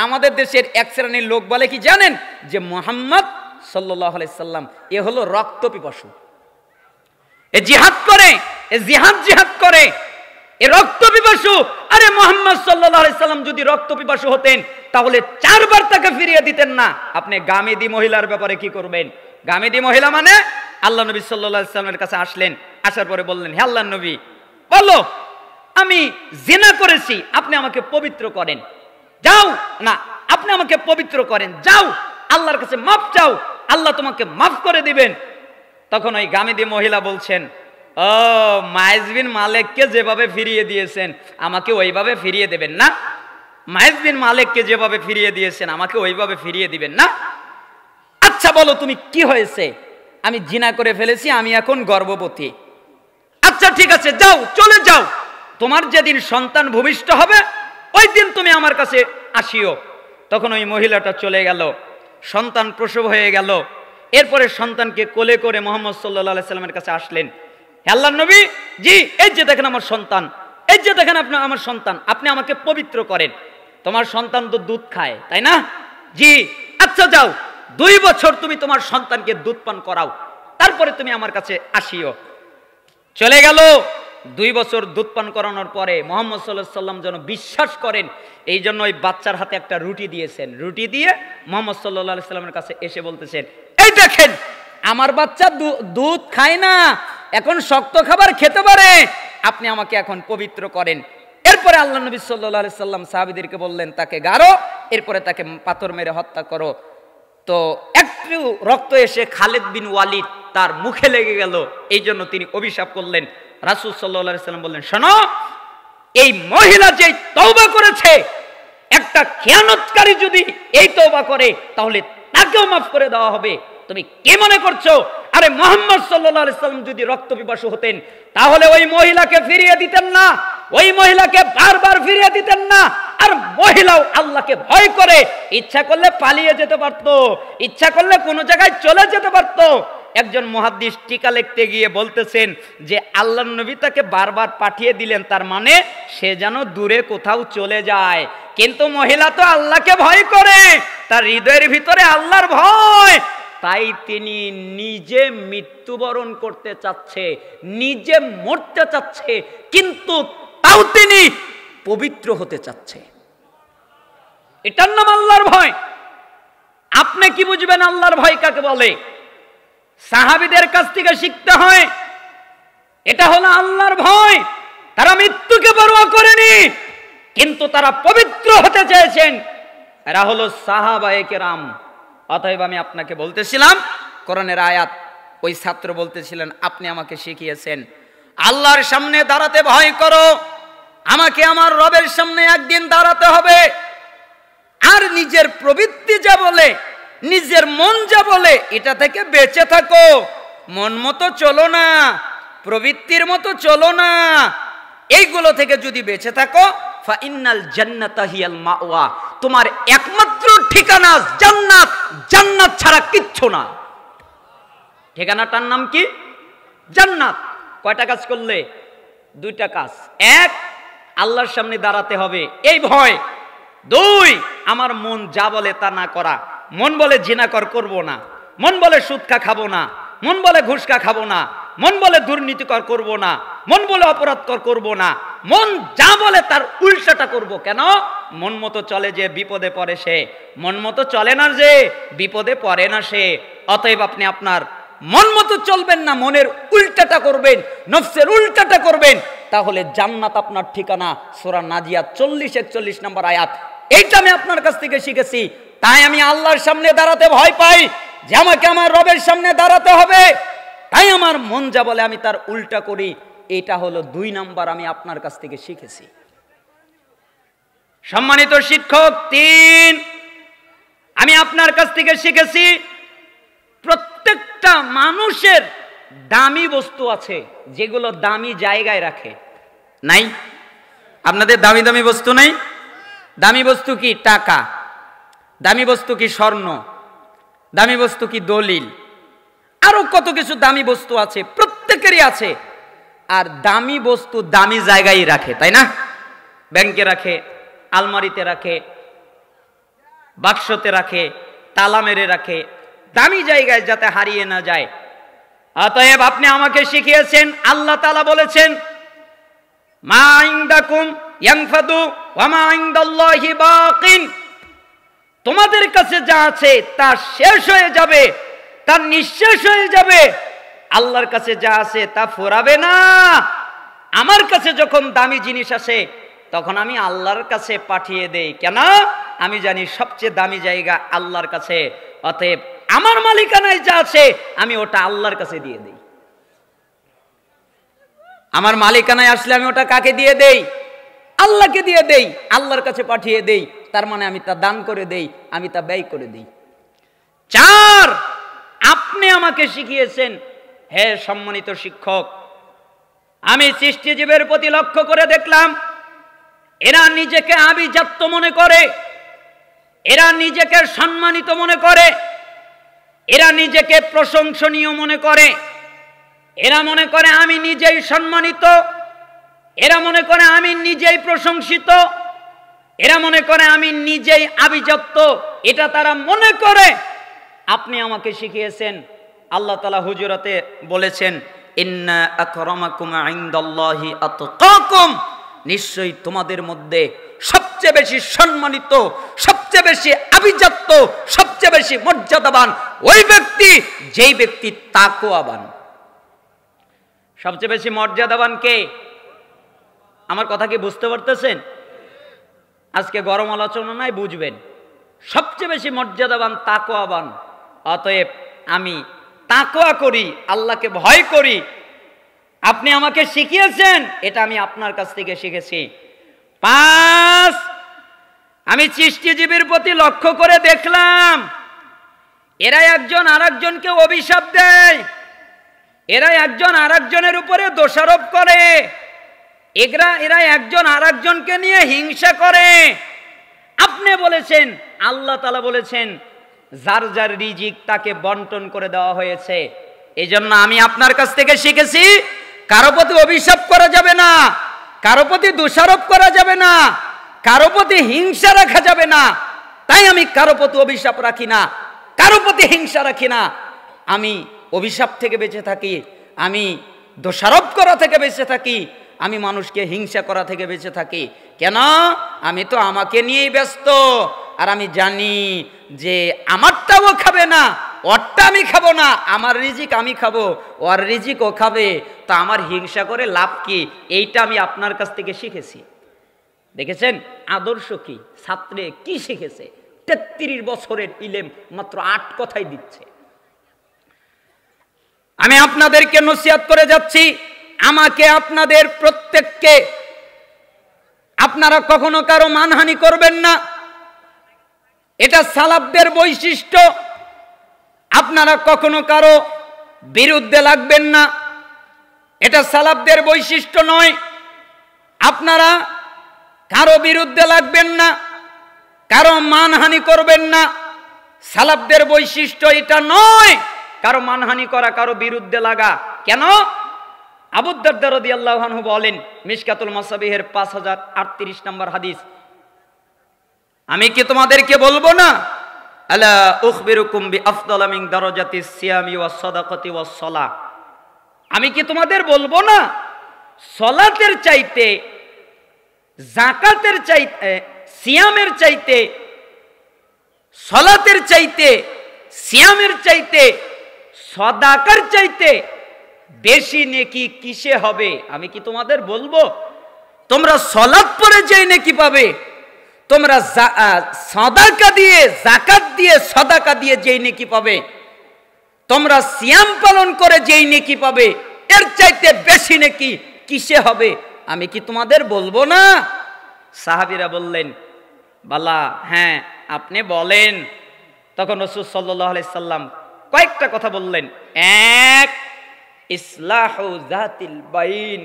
আমাদের দেশের এক শ্রেণীর লোক বলে কি জানেন, যে মুহাম্মদ সাল্লাল্লাহু আলাইহি সাল্লাম এ হলো রক্ত পিপাসু, এ জিহাদ করে, এ জিহাদ করে, এ রক্ত পিপাসু। আরে মুহাম্মদ সাল্লাল্লাহু আলাইহি সাল্লাম যদি রক্ত পিপাসু হতেন তাহলে 4 বার তাকে ফিরিয়ে দিতেন না। আপনি গামেদি মহিলার ব্যাপারে কি করবেন? গামেদি মহিলা মানে আল্লাহ নবী সাল্লাল্লাহু আলাইহি সাল্লামের কাছে আসলেন, আসার পরে বললেন, হে আল্লাহর নবী, বলো আমি জিনা করেছি, আপনি আমাকে পবিত্র করেন। যাও না, আপনি আমাকে পবিত্র করেন, যাও আল্লাহর কাছে মাফ চাও, আল্লাহ তোমাকে মাফ করে দিবেন। তখন ওই গামেদি মহিলা বলছেন, ও মাইজ বিন মালিককে যেভাবে ফিরিয়ে দিয়েছেন আমাকে ওইভাবে ফিরিয়ে দেবেন না? মাইজ বিন মালিককে যেভাবে ফিরিয়ে দিয়েছেন আমাকে ওইভাবে ফিরিয়ে দিবেন না? আচ্ছা বলো তুমি কি হয়েছে? আমি জিনা করে ফেলেছি, আমি এখন গর্ভবতী। আচ্ছা ঠিক আছে, যাও, চলে যাও, তোমার যেদিন সন্তান ভূমিষ্ঠ হবে ওই দিন তুমি আমার কাছে আসিও। তখন ওই মহিলাটা চলে গেল, সন্তান প্রসব হয়ে গেল। এরপরে সন্তানকে কোলে করে মুহাম্মদ সাল্লাল্লাহু আলাইহি সাল্লামের কাছে আসলেন, হে আল্লাহর নবী, জি এই যে দেখেন আমার সন্তান, এই যে দেখেন আপনি আমার সন্তান, আপনি আমাকে পবিত্র করেন। তোমার সন্তান তো দুধ খায়, তাই না? জি। আচ্ছা যাও, 2 বছর তুমি তোমার সন্তানকে দুধ পান করাও, তারপরে তুমি আমার কাছে আসিও। চলে গেল। 2 বছর দুধ পান করানোর পরে মুহাম্মদ সাল্লাল্লাহু আলাইহি সাল্লাম যেন বিশ্বাস করেন, এই জন্য ওই বাচ্চার হাতে একটা রুটি দিয়েছেন। রুটি দিয়ে মুহাম্মদ সাল্লাল্লাহু আলাইহি সাল্লামের কাছে এসে বলতেছেন, এই দেখেন আমার বাচ্চা দুধ খায় না, এখন শক্ত খাবার খেতে পারে, আপনি আমাকে এখন পবিত্র করেন। এরপরে আল্লাহ নবী সাল্লাল্লাহু আলাইহি সাল্লাম সাহাবীদেরকে বললেন, তাকে গাড়ো, এরপরে তাকে পাথর মেরে হত্যা করো। তো একটু রক্ত এসে খালিদ বিন ওয়ালিদ তার মুখে লেগে গেল, এই জন্য তিনি অভিশাপ করলেন। রাসূল সাল্লাল্লাহু আলাইহি সাল্লাম বললেন, শোনো, এই মহিলা যে তওবা করেছে, একটা খেয়ানতকারী যদি এই তওবা করে তাহলে তাকেও মাফ করে দেওয়া হবে। তুমি কি মনে করছো? আরে মুহাম্মদ সাল্লাল্লাহু আলাইহি সাল্লাম যদি রক্ত পিপাসু হতেন তাহলে ওই মহিলাকে ফিরিয়ে দিতেন না, ওই মহিলাকে বারবার ফিরিয়ে দিতেন না। আর মহিলাও আল্লাহকে ভয় করে, ইচ্ছা করলে পালিয়ে যেতে পারত, ইচ্ছা করলে কোনো জায়গায় চলে যেতে পারত। একজন মুহাদ্দিস টিকা লিখতে গিয়ে বলতেছেন যে আল্লাহর নবী তাকে বারবার পাঠিয়ে দিলেন, তার মানে সে যেন দূরে কোথাও চলে যায়। কিন্তু মহিলা তো আল্লাহকে ভয় করে, তার হৃদয়ের ভিতরে আল্লাহর ভয়, তাই তিনি নিজে মৃত্যুবরণ করতে চাচ্ছে, নিজে মরতে চাচ্ছে, কিন্তু তাও তিনি পবিত্র হতে চাচ্ছে। এটার নাম আল্লাহর ভয়। আপনি কি বুঝবেন আল্লাহর ভয় কাকে বলে? সাহাবীদের কাছ থেকে শিখতে হয়, এটা হলো আল্লাহর ভয়। তারা মৃত্যুকে পরোয়া করেনি, কিন্তু তারা পবিত্র হতে চেয়েছেন। এরা হলো সাহাবায়ে কেরাম। অতএব আমি আপনাকে বলতেছিলাম কোরআনের আয়াত, ওই ছাত্র বলতেছিলেন, আপনি আমাকে শিখিয়েছেন আল্লাহর সামনে দাঁড়াতে ভয় করো, আমাকে আমার রবের সামনে একদিন দাঁড়াতে হবে। আর নিজের প্রবৃত্তি যা বলে, নিজের মন যা বলে, এটা থেকে বেঁচে থাকো। মন মতো চলো না, প্রবৃত্তির মতো চলো না, এইগুলো থেকে যদি বেঁচে থাকো, ফা ইন্নাল জান্নাতা হিয়াল মাওয়া, তোমার একমাত্র ঠিকানা জান্নাত, জান্নাত ছাড়া কিচ্ছু না। ঠিকানাটার নাম কি? জান্নাত। কয়টা কাজ করলে? 2টা কাজ। 1, আল্লাহর সামনে দাঁড়াতে হবে, এই ভয়। 2, আমার মন যা বলে তা না করা। মন বলে জিনা করবো না, মন বলে সুদ খাবো না, মন বলে ঘুষ খাবো না, মন বলে দুর্নীতিকর করব না, মন বলে অপরাধকর করব না। মন যা বলে তার উল্টাটা করব। কেন? মন মতো চলে যে বিপদে পড়ে সে, মন মতো চলে না যে বিপদে পড়ে না সে। অতএব আপনি আপনার মন মতো চলবেন না, মনের উল্টাটা করবেন, নফসের উল্টাটা করবেন, তাহলে জান্নাত আপনার ঠিকানা। সূরা নাজিয়াত 40-41 নম্বর আয়াত। এইটা আমি আপনার কাছ থেকে শিখেছি। তাই আমি আল্লাহর সামনে দাঁড়াতে ভয় পাই, যে আমাকে আমার রবের সামনে দাঁড়াতে হবে, তাই আমার মন যা বলে আমি তার উল্টা করি। এটা হলো 2 নাম্বার আমি আপনার কাছ থেকে শিখেছি। সম্মানিত শিক্ষক, 3, আমি আপনার কাছ থেকে শিখেছি প্রত্যেকটা মানুষের দামি বস্তু আছে, যেগুলো দামি জায়গায় রাখে। নাই? আপনাদের দামি দামি বস্তু নাই? দামি বস্তু কি? টাকা। দামি বস্তু কি? স্বর্ণ। দামি বস্তু কি? দলিল। আরো কত কিছু দামি বস্তু আছে, প্রত্যেকেরই আছে। আর দামি বস্তু দামি জায়গায় রাখে, তাই না? ব্যাংকে রাখে, আলমারিতে রাখে, বাক্সতে রাখে, তালা মেরে রাখে, দামি জায়গায় যাতে হারিয়ে না যায়। অতএব আপনি আমাকে শিখিয়েছেন, আল্লাহ তাআলা বলেছেন মা ইনদাকুম ইয়ানফাদু ওয়া মা ইনদাল্লাহি বাকিন, তোমাদের কাছে যা আছে তা শেষ হয়ে যাবে, তা নিঃশেষ হয়ে যাবে। আল্লাহর কাছে যা আছে তা ফুরাবে না। আমার কাছে যখন দামি জিনিস আসে তখন আমি আল্লাহর কাছে পাঠিয়ে দেই, কেন? আমি জানি সবচেয়ে দামি জায়গা আল্লাহর কাছে। অতএব আমার মালিকানায় যা আছে আমি ওটা আল্লাহর কাছে দিয়ে দেই। আমার মালিকানায় আসলে আমি ওটা কাকে দিয়ে দেই? আল্লাহকে দিয়ে দেই, আল্লাহর কাছে পাঠিয়ে দেই। তার মানে আমি তা দান করে দেই, আমি তা ব্যয় করে দেই। 4, আপনি আমাকে শিখিয়েছেন, হে সম্মানিত শিক্ষক, আমি সৃষ্টিজীবের প্রতি লক্ষ্য করে দেখলাম এরা নিজেকে আভিজাত্য মনে করে, এরা নিজেকে সম্মানিত মনে করে, এরা নিজেকে প্রশংসনীয় মনে করে, এরা মনে করে আমি নিজেই সম্মানিত, এরা মনে করে আমি নিজেই প্রশংসিত, এরা মনে করে আমি নিজেই আভিজাত্য, এটা তারা মনে করে। আপনি আমাকে শিখিয়েছেন, আল্লাহ তাআলা হুজুরাতে বলেছেন ইন্না আকরামাকুম ইনদাল্লাহি আতকাকুম, নিশ্চয়ই তোমাদের মধ্যে সবচেয়ে বেশি সম্মানিত, সবচেয়ে বেশি আভিজাত্য, সবচেয়ে বেশি মর্যাদাবান ওই ব্যক্তি যেই ব্যক্তি তাকওয়াবান। সবচেয়ে বেশি মর্যাদাবান কে? আমার কথা কি বুঝতে পারতেছেন? আজকে গরম আলোচনা নাই, বুঝবেন। সবচেয়ে বেশি মর্যাদাবান তাকওয়াবান। অতএব আমি তাকওয়া করি, আল্লাহকে ভয় করি। আপনি আমাকে শিখিয়েছেন, এটা আমি আপনার কাছ থেকে শিখেছি। 5, আমি সৃষ্টিজীবীর প্রতি লক্ষ্য করে দেখলাম এরা একজন আরেকজনকে অভিশাপ দেয়, এরা একজন আরেকজনের উপরে দোষারোপ করে, এরা একজন আরেকজনকে নিয়ে হিংসা করে। আপনি বলেছেন, আল্লাহ তাআলা বলেছেন যার যার রিজিক তাকে বন্টন করে দেওয়া হয়েছে। এই জন্য আমি আপনার কাছ থেকে শিখেছি কারো প্রতি অভিশাপ করা যাবে না, কারো প্রতি দোষারোপ করা যাবে না, কারো প্রতি হিংসা রাখা যাবে না। তাই আমি কারো প্রতি অভিশাপ রাখি না, কারো প্রতি হিংসা রাখি না। আমি অভিশাপ থেকে বেঁচে থাকি, আমি দোষারোপ করা থেকে বেঁচে থাকি, আমি মানুষকে হিংসা করা থেকে বেঁচে থাকি। কেন? আমি তো আমাকে নিয়েই ব্যস্ত, আর আমি জানি যে আমারটাও খাবে না, ওরটা আমি খাবো না, আমার রিজিক আমি খাবো, ওর রিজিক ও খাবে, তো আমার হিংসা করে লাভ কি? এইটা আমি আপনার কাছ থেকে শিখেছি। দেখেছেন আদর্শ কি, ছাত্রে কি শিখেছে? 33 বছরের ইলেম মাত্র 8 কথাই দিচ্ছে। আমি আপনাদেরকে নসিহত করে যাচ্ছি, আমাকে আপনাদের প্রত্যেককে আপনারা কখনো কারো মানহানি করবেন না, এটা সালাফদের বৈশিষ্ট্য। আপনারা কখনো কারো বিরুদ্ধে লাগবেন না, এটা সালাফদের বৈশিষ্ট্য নয়। আপনারা কারো বিরুদ্ধে লাগবেন না, কারো মানহানি করবেন না, সালাফদের বৈশিষ্ট্য এটা নয়। কারো মানহানি করা, কারো বিরুদ্ধে লাগা। কেন? আবু দারদা রাদিয়াল্লাহু আনহু বলেন, মিশকাতুল মাসাবিহের 5038 নম্বর হাদিস, আমি কি তোমাদেরকে বলবো না, আলা উখবিরুকুম বিআফদালা মিন দারাজাতিস সিয়ামি ওয়াস সাদাকাতি ওয়াস সালাহ, আমি কি তোমাদের বলবো না সালাতের চাইতে, যাকাতের চাইতে, সিয়ামের চাইতে, সালাতের চাইতে, সিয়ামের চাইতে, সাদাকার চাইতে বেশি নেকি কিসে হবে? আমি কি তোমাদের বলবো? তোমরা সালাত পড়ে যেই নেকি পাবে, তোমরা সাদাকা দিয়ে, যাকাত দিয়ে, সাদাকা দিয়ে যেই নেকি পাবে, তোমরা সিয়াম পালন করে যেই নেকি পাবে, এর চাইতে বেশি নেকি কিসে হবে? আমি কি তোমাদের বলবো না? সাহাবীরা বললেন, বালা, হ্যাঁ আপনি বলেন। তখন রাসূল সাল্লাল্লাহু আলাইহি সাল্লাম কয়েকটা কথা বললেন। 1, ইসলাহু যাতিল বাইন,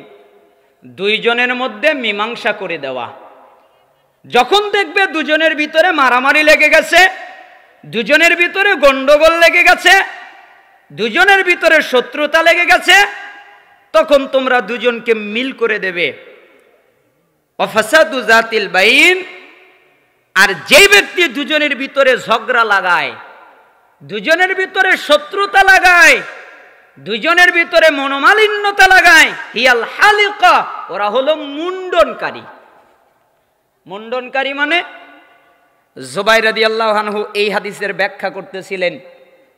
দুইজনের মধ্যে মীমাংসা করে দেওয়া। যখন দেখবে দুজনের ভিতরে মারামারি লেগে গেছে, দুজনের ভিতরে গন্ডগোল লেগে গেছে, দুজনের ভিতরে শত্রুতা লেগে গেছে, তখন তোমরা দুজনকে মিল করে দেবে। ওয়াফাসাদু যাতিল বাইন, আর যেই ব্যক্তি দুজনের ভিতরে ঝগড়া লাগায়, দুজনের ভিতরে শত্রুতা লাগায়, দুজনের ভিতরে মনোমালিন্যতা লাগায়, হিয়াল হালিকা, ওরা হলো মুন্ডনকারী। মুন্ডনকারী মানে জুবাইর রাদিয়াল্লাহু আনহু এই হাদিসের ব্যাখ্যা করতেছিলেন।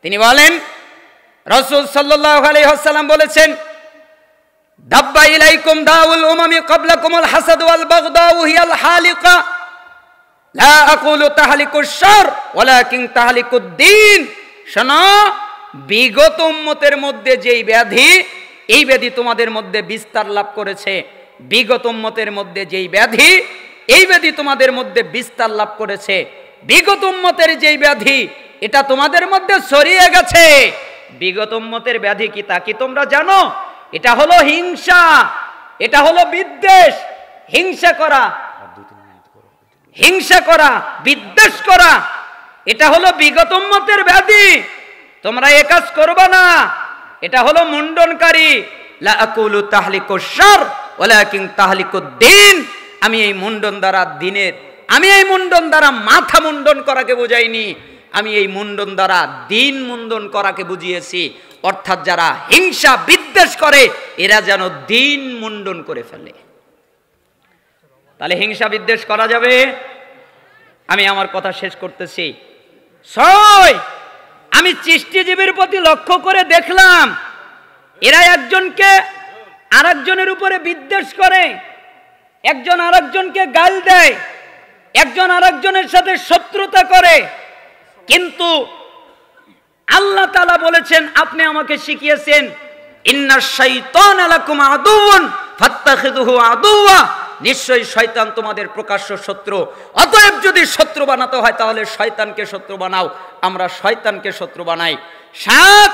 তিনি বলেন, রাসূল সাল্লাল্লাহু আলাইহি ওয়াসাল্লাম বলেছেন, দাব্বা ইলাইকুম দাউল উমামি ক্বাবলাকুমুল হাসাদ ওয়াল বাগদাউ হিয়াল হালিকা লা আকুলু তাহলিকুশ শার ওয়ালাকিন তাহলিকুদ দ্বীন। শোনো, বিগত উম্মতের মধ্যে যেই ব্যাধি, এই ব্যাধি তোমাদের মধ্যে বিস্তার লাভ করেছে। বিগত উম্মতের মধ্যে যেই ব্যাধি, এই ব্যাধি তোমাদের মধ্যে বিস্তার লাভ করেছে। বিগত উম্মতের যেই ব্যাধি, এটা তোমাদের মধ্যে ছড়িয়ে গেছে। বিগত উম্মতের ব্যাধি কি তা কি তোমরা জানো? এটা হলো হিংসা, এটা হলো বিদ্বেষ। হিংসা করা, হিংসা করা, বিদ্বেষ করা, এটা হলো বিগত উম্মতের ব্যাধি। তোমরা এ কাজ করবে না, এটা হলো মুন্ডনকারী। লা আকুলু তাহলিকুশ শার ওয়ালাকিন তাহলিকুদ দ্বীন। আমি এই মুন্ডন দ্বারা দিনের, আমি এই মুন্ডন দ্বারা মাথা মুন্ডন করাকে বুঝাইনি, আমি এই মুন্ডন দ্বারা দিন মুন্ডন করাকে বুঝিয়েছি। অর্থাৎ যারা হিংসা বিদ্বেষ করে, এরা যেন দিন মুন্ডন করে ফেলে। তাহলে হিংসা বিদ্বেষ করা যাবে? আমি আমার কথা শেষ করতেছি। আমি সৃষ্টিজীবীর প্রতি লক্ষ্য করে দেখলাম, এরা একজনকে আরেকজনের উপরে বিদ্বেষ করে, একজন আরেকজনকে গাল দেয়, একজন আরেকজনের সাথে শত্রুতা করে। কিন্তু আল্লাহ তাআলা বলেছেন, আপনি আমাকে শিখিয়েছেন, ইন্নাশ শাইতানা লাকুম আদুউন ফাত্তাখিযুহু আদুওয়া। নিশ্চয়ই শয়তান তোমাদের প্রকাশ্য শত্রু। অতএব যদি শত্রু বানাতে হয় তাহলে শয়তানকে শত্রু বানাও। আমরা শয়তানকে শত্রু বানাই। সাত,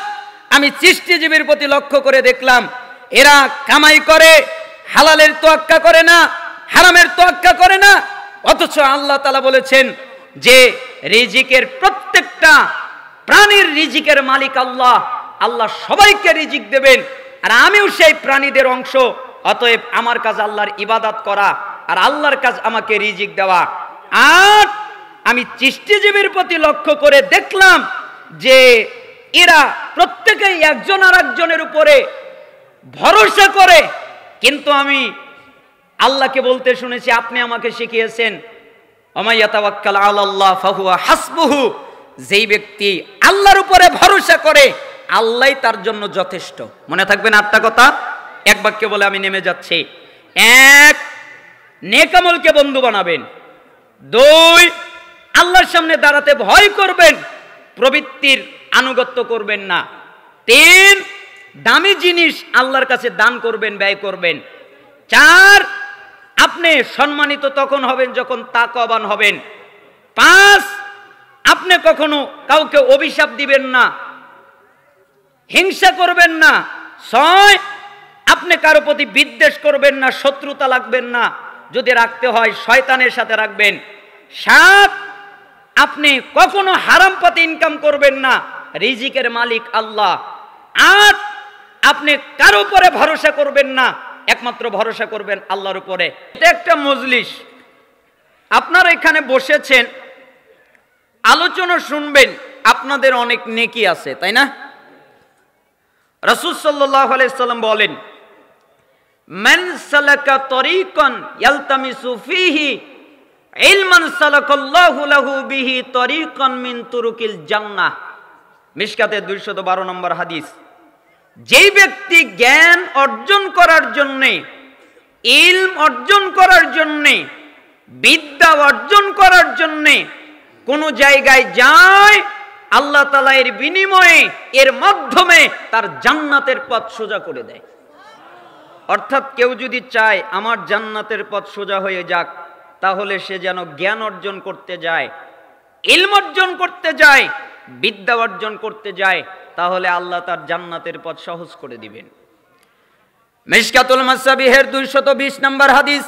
আমি সৃষ্টিজীবীর প্রতি লক্ষ্য করে দেখলাম, এরা কামাই করে, হালালের তোয়াক্কা করে না, হারামের তোয়াক্কা করে না। অথচ আল্লাহ তাআলা বলেছেন যে রিজিকের প্রত্যেকটা প্রাণীর রিজিকের মালিক আল্লাহ। আল্লাহ সবাইকে রিজিক দেবেন, আর আমিও সেই প্রাণীদের অংশ। অতএব আমার কাজ আল্লাহর ইবাদত করা, আর আল্লাহর কাজ আমাকে রিজিক দেওয়া। আর আমি সৃষ্টিজীবীর প্রতি লক্ষ্য করে দেখলাম যে এরা প্রত্যেকেই একজন আর একজনের উপরে ভরসা করে। কিন্তু আমি আল্লাহকে বলতে শুনেছি, আপনি আমাকে শিখিয়েছেন, ওমাই ইয়াতাওয়াক্কাল আলাল্লাহ ফাহুয়া হাসবুহু। যেই ব্যক্তি আল্লাহর উপরে ভরসা করে, আল্লাহই তার জন্য যথেষ্ট। মনে থাকবেন 8টা কথা, এক বাক্যে বলে আমি নেমে যাচ্ছি। 1, নেক আমলকে বন্ধু বানাবেন। 2, আল্লাহর সামনে দাঁড়াতে ভয় করবেন, প্রবৃত্তির আনুগত্য করবেন না। 3, দামি জিনিস আল্লাহর কাছে দান করবেন, ব্যয় করবেন। 4, আপনি সম্মানিত তখন হবেন যখন তাকওয়াবান হবেন। 5, আপনি কখনো কাউকে অভিশাপ দিবেন না, হিংসা করবেন না। 6, আপনি কারো প্রতি বিদ্বেষ করবেন না, শত্রুতা রাখবেন না, যদি রাখতে হয় শয়তানের সাথে রাখবেন। 7, আপনি কখনো হারাম পথে ইনকাম করবেন না, রিজিকের মালিক আল্লাহ। 8, আপনি কারো উপরে ভরসা করবেন না, একমাত্র ভরসা করবেন আল্লাহর উপরে। এটা একটা মজলিস, আপনারা এখানে বসেছেন, আলোচনা শুনবেন, আপনাদের অনেক নেকি আছে, তাই না? রাসূল সাল্লাল্লাহু আলাইহি সাল্লাম বলেন, মান সালাকা তরিকান ইয়ালতামিসু ফীহি ইলমান সালাকাল্লাহু লাহু বিহি তরিকান মিন তুরুকিল জান্নাহ। মিশকাতে 212 নম্বর হাদিস। যেই ব্যক্তি জ্ঞান অর্জন করার জন্যে, ইলম অর্জন করার জন্যে, বিদ্যা অর্জন করার জন্যে কোন জায়গায় যায়, আল্লাহ তাআলা এর বিনিময়ে, এর মাধ্যমে তার জান্নাতের পথ সোজা করে দেয়। অর্থাৎ কেউ যদি চায় আমার জান্নাতের পথ সোজা হয়ে যাক, তাহলে সে যেন জ্ঞান অর্জন করতে যায়, ইলম অর্জন করতে যায়, বিদ্যা অর্জন করতে যায়, তাহলে আল্লাহ তার জান্নাতের পথ সহজ করে দিবেন। মিশকাতুল মাসাবিহের 220 নম্বর হাদিস।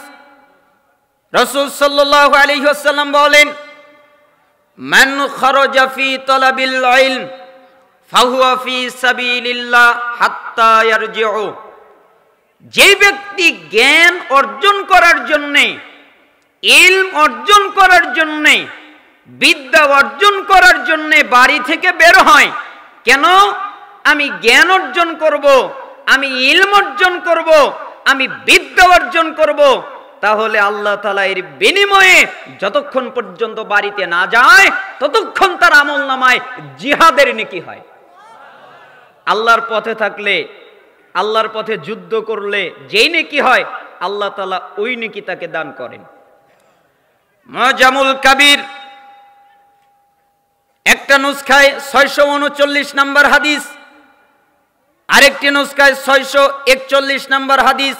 রাসূল সাল্লাল্লাহু আলাইহি ওয়াসাল্লাম বলেন, মান খারাজা ফি তালাবিল ইলম ফাহুয়া ফি সাবিলিল্লাহ হাত্তা ইয়ারজিউ। যে ব্যক্তি জ্ঞান অর্জন করার জন্যে ইলম অর্জন করার জন্যে, বিদ্যা অর্জন করার জন্যে বাড়ি থেকে বের হয়। কেন? আমি জ্ঞান অর্জন করব, আমি ইলম অর্জন করব, আমি বিদ্যা অর্জন করব। তাহলে আল্লাহ তাআলা এর বিনিময়ে যতক্ষণ পর্যন্ত বাড়িতে না যায় ততক্ষণ তার আমলনামায় জিহাদের নেকি হয়। আল্লাহর পথে থাকলে, আল্লাহর পথে যুদ্ধ করলে যেই নেকি হয় আল্লাহ তাআলা ওই নেকি তাকে দান করেন। মুজামুল কাবির একটা নুসখায় 639 নম্বর হাদিস, আরেকটি নুসখায় 641 নম্বর হাদিস,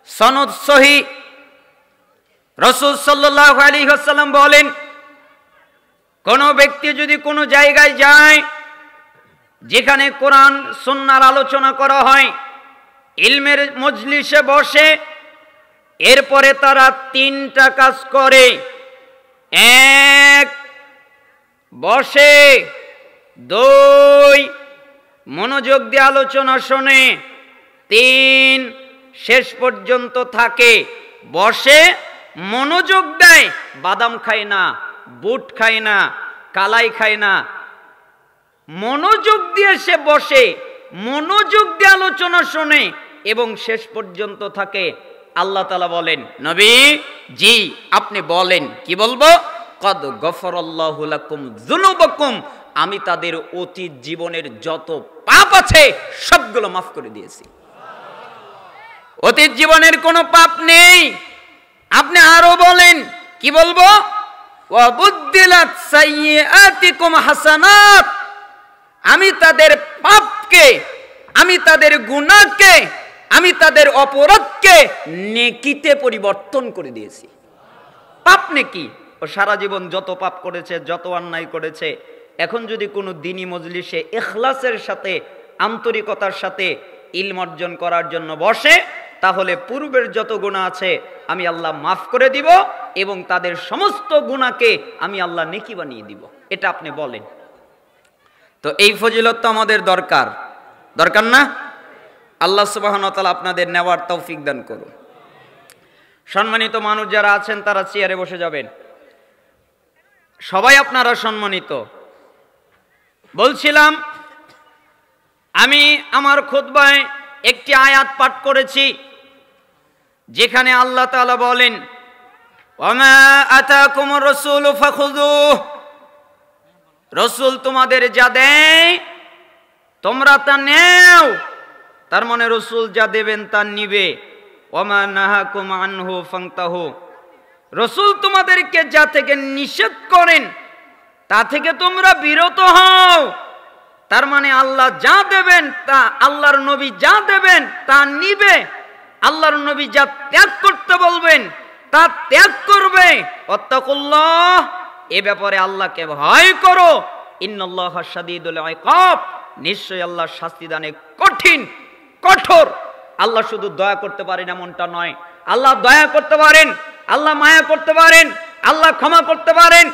সনদ সহিহ। রাসূল সাল্লাল্লাহু আলাইহি ওয়াসাল্লাম বলেন, কোন ব্যক্তি যদি কোনো জায়গায় যায় যেখানে কোরআন সুন্নাহর আলোচনা করা হয়, ইলমের মজলিসে বসে, এরপরে তারা 3টা কাজ করে। 1 বসে, 2 মনোযোগ দিয়ে আলোচনা শোনে, 3 শেষ পর্যন্ত থাকে। বসে মনোযোগ দেয়, বাদাম খায় না, বুট খায় না, কালাই খায় না, মনোযোগ দিয়ে সে বসে, মনোযোগ দিয়ে আলোচনা শোনে এবং শেষ পর্যন্ত থাকে। আল্লাহ তাআলা বলেন, নবী জি আপনি বলেন, কি বলবো? কদ গফরাল্লাহু লাকুম যুনুবাকুম, আমি তাদের অতীত জীবনের যত পাপ আছে সবগুলো মাফ করে দিয়েছি। অতীত জীবনের কোনো পাপ নেই। আপনি আরো বলেন, কি বলবো? ওয়া বুদ্দিলাত সাইয়্যাতিকুম হাসানাত, আমি তাদের পাপকে, আমি তাদের গুনাহকে, আমি তাদের অপরাধকে নেকিতে পরিবর্তন করে দিয়েছি। পাপ নেকি, ও সারা জীবন যত পাপ করেছে, যত অন্যায় করেছে, এখন যদি কোনো দ্বীনি মজলিসে ইখলাসের সাথে, আন্তরিকতার সাথে ইলম অর্জন করার জন্য বসে, তাহলে পূর্বের যত গুনাহ আছে আমি আল্লাহ মাফ করে দিব এবং তাদের সমস্ত গুনাহকে আমি আল্লাহ নেকি বানিয়ে দিব। এটা আপনি বলেন। তো এই ফজিলত তো আমাদের দরকার, দরকার না? আল্লাহ সুবহানাহু ওয়া তাআলা আপনাদের নেওয়ার তৌফিক দান করুন। সম্মানিত মানুষ যারা আছেন তারা চেয়ারে বসে যাবেন। সবাই আপনারা সম্মানিত। বলছিলাম, আমি আমার খুতবায় একটি আয়াত পাঠ করেছি যেখানে আল্লাহ তাআলা বলেন, ওয়ামা আতাকুমুর রাসূলু ফাখুযুহু, রাসূল তোমাদের যা দেয় তোমরা তা নেও। তার মানে রাসূল যা দেবেন তা নিবে। ওয়ামা নাহাকুম আনহু ফান্তাহু, রাসূল তোমাদেরকে যা থেকে নিষেধ করেন তা থেকে তোমরা বিরত হও। তার মানে আল্লাহ যা দেবেন তা, আল্লাহর নবী যা দেবেন তা নিবে, আল্লাহর নবী যা ত্যাগ করতে বলবেন তা ত্যাগ করবে। ওয়াত্তাকুল্লাহ, এ ব্যাপারে আল্লাহকে ভয় করো। ইন্নাল্লাহা শাদীদুল ইকাব, নিশ্চয়ই আল্লাহ শাস্তি দানে কঠিন, কঠোর। আল্লাহ শুধু দয়া করতে পারেন এমনটা নয়, আল্লাহ দয়া করতে পারেন, আল্লাহ মায়া করতে পারেন, আল্লাহ ক্ষমা করতে পারেন,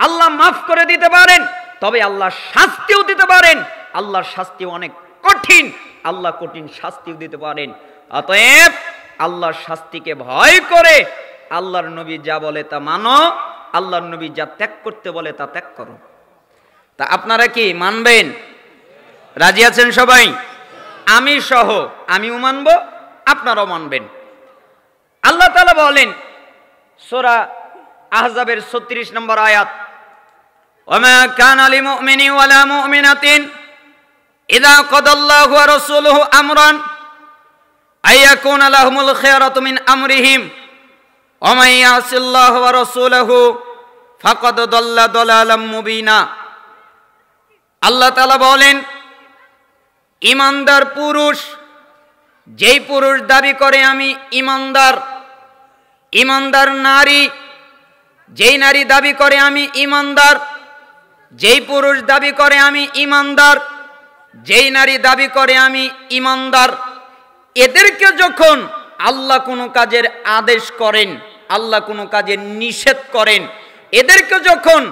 আল্লাহ মাফ করে দিতে পারেন, তবে আল্লাহ শাস্তিও দিতে পারেন। আল্লাহর শাস্তি অনেক কঠিন, আল্লাহ কঠিন শাস্তিও দিতে পারেন। অতএব আল্লাহর শাস্তিকে ভয় করে আল্লাহর নবী যা বলে তা মানো, আল্লাহর নবী যা ত্যাগ করতে বলে তা ত্যাগ করো। তা আপনারা কি মানবেন? রাজি আছেন সবাই? আমি সহ আমিও মানব, আপনারাও মানবেন। আল্লাহ তাআলা বলেন সূরা আহজাবের 36 নম্বর আয়াত, ওয়ামা কানা লিমুমিনিন ওয়ালা মুমিনাতিন ইযা কাদাল্লাহু ওয়া রাসূলুহু আমরান আইয়াকুনা লাহুমুল খায়রাতু মিন আমরিহিম ওয়া মান ইয়াসিল্লাহু ওয়া রাসূলুহু ফাকাদ দাল্লা দালালাম মুবিনা। আল্লাহ তাআলা বলেন, ঈমানদার পুরুষ, যেই পুরুষ দাবি করে আমি ঈমানদার, ঈমানদার নারী, যেই নারী দাবি করে আমি ঈমানদার, যেই পুরুষ দাবি করে আমি ঈমানদার, যেই নারী দাবি করে আমি ঈমানদার, এদেরকে যখন আল্লাহ কোনো কাজের আদেশ করেন, আল্লাহ কোনো কাজের নিষেধ করেন, এদেরকে যখন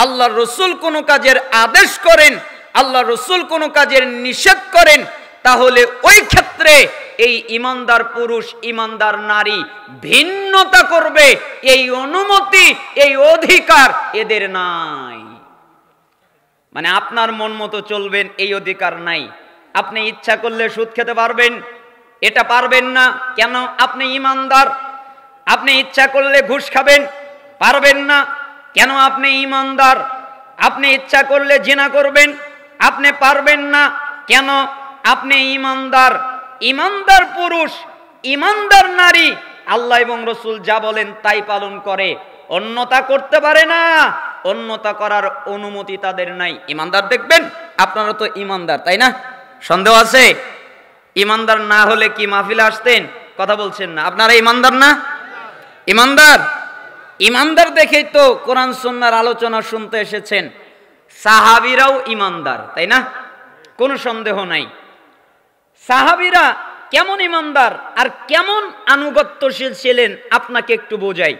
আল্লাহ রসুল কোনো কাজের আদেশ করেন, আল্লাহ রসুল কোনো কাজের নিষেধ করেন, তাহলে ওই ক্ষেত্রে এই ইমানদার পুরুষ ইমানদার নারী ভিন্নতা করবে, এই অনুমতি এই অধিকার এদের নাই। মানে আপনার মন মতো চলবেন এই অধিকার নাই। আপনি ইচ্ছা করলে সুদ খেতে পারবেন, এটা পারবেন না। কেন? আপনি ইমানদার। আপনি ইচ্ছা করলে ঘুষ খাবেন, পারবেন না। কেন? আপনি ইমানদার। আপনি ইচ্ছা করলে জিনা করবেন, আপনি পারবেন না। কেন? আপনি ইমানদার। ইমানদার পুরুষ ইমানদার নারী আল্লাহ এবং রসুল যা বলেন তাই পালন করে, অন্যতা করতে পারে না। অন্যতা করার অনুমতি তাদের নাই। ইমানদার দেখবেন, আপনারা তো ইমানদার, তাই না? সন্দেহ আছে? ইমানদার না হলে কি মাহফিলে আসতেন? কথা বলছেন না। আপনারা ইমানদার না? ইমানদার। ইমানদার দেখেই তো কোরআন সুন্নাহর আলোচনা শুনতে এসেছেন। সাহাবীরাও ইমানদার, তাই না? কোনো সন্দেহ নাই। সাহাবীরা কেমন ইমানদার আর কেমন আনুগত্যশীল ছিলেন আপনাকে একটু বোঝাই।